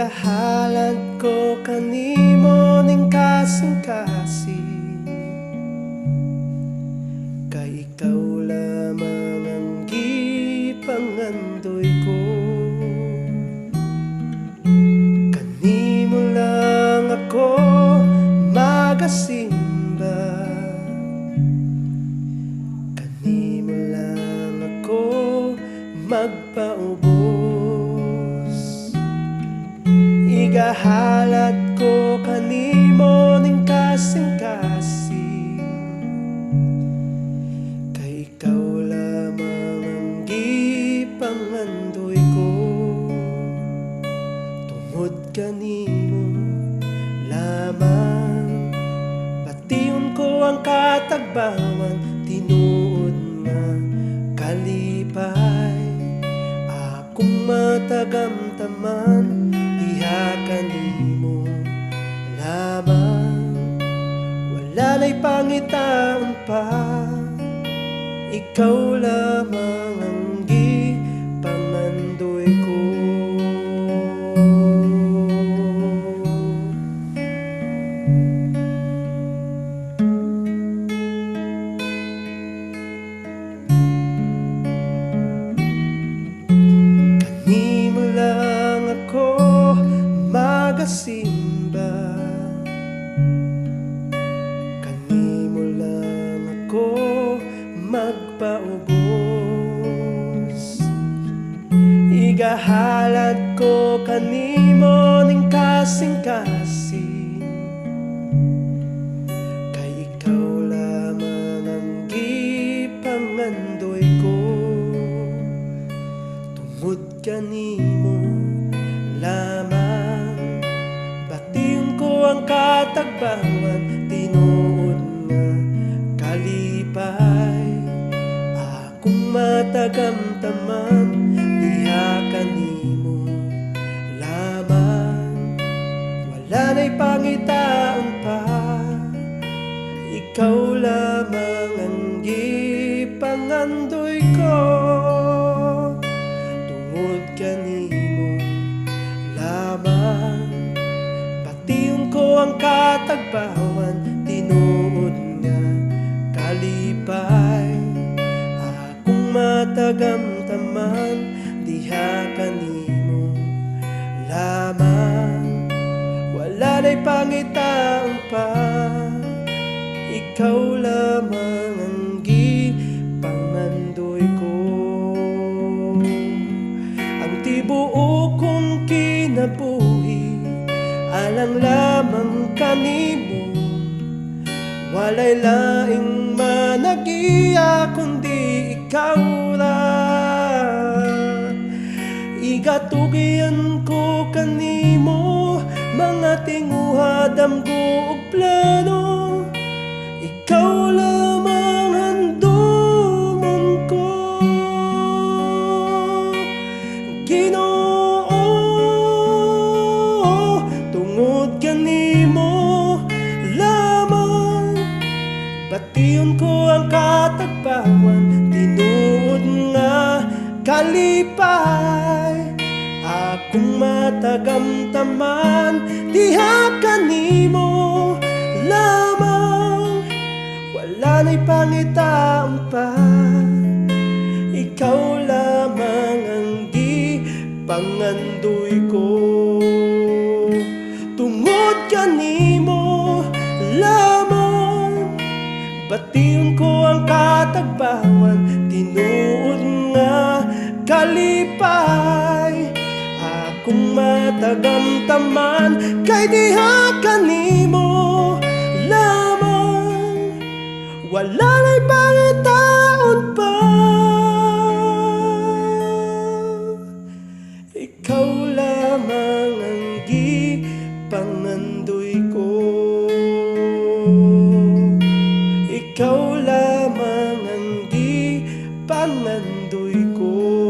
Igahalad ko kanimo ning kasing-kasing, kay ikaw lamang ang gipangandoy ko. Kanimo lang ako magasimba, kanimo lang ako magpaubos. Igahalad ko kanimo ning kasing-kasing, kay ikaw lamang ang gipangandoy ko. Tungod kanimo lamang pation ko ang katagbawan, tinuod nga kalipay akong matagamtaman. Diha kanimo lamang, wala na'y pangitaon pa, ikaw lamang ang gipangandoy ko. Kanimo lang ako magasimba, kanimo lang ako magpaubos. Igahalad ko kanimo ning kasing-kasing, kay ikaw lamang ang gipangandoy ko. Tungod kanimo lamang pation ko ang katagbawan, tinuod nga kalipay akong matagamtaman. Diha kanimo lamang, wala na'y pangitaon pa, ikaw lamang ang gipangandoy ko. Tungod kanimo lamang pation ko ang katagbawan, tinuod nga kalipay akong matagamtaman. Diha kanimo lamang, wala na'y pangitaon pa, ikaw lamang ang gipangandoy ko. Ang tibuok kong kinabuhi alang lamang kanimo, walay laing managiya kundi ikaw ra. Igatugian ko kanimo mga tinguha, damgo ug plano, ikaw lamang handumon ko. Ginoo, tungod kanimo lamang pation ko ang katagbawan, tinuod nga kalipay akong matagamtaman. Diha kanimo lamang, wala na'y pangitaon pa, ikaw lamang ang gipangandoy ko. Tungod kanimo lamang pation ko ang katagbawan, tinuod nga kalipay akong matagamtaman. Kay diha kanimo lamang, wala na'y pangitaon pa, ikaw lamang ang gipangandoy ko. Ikaw lamang ang gipangandoy ko.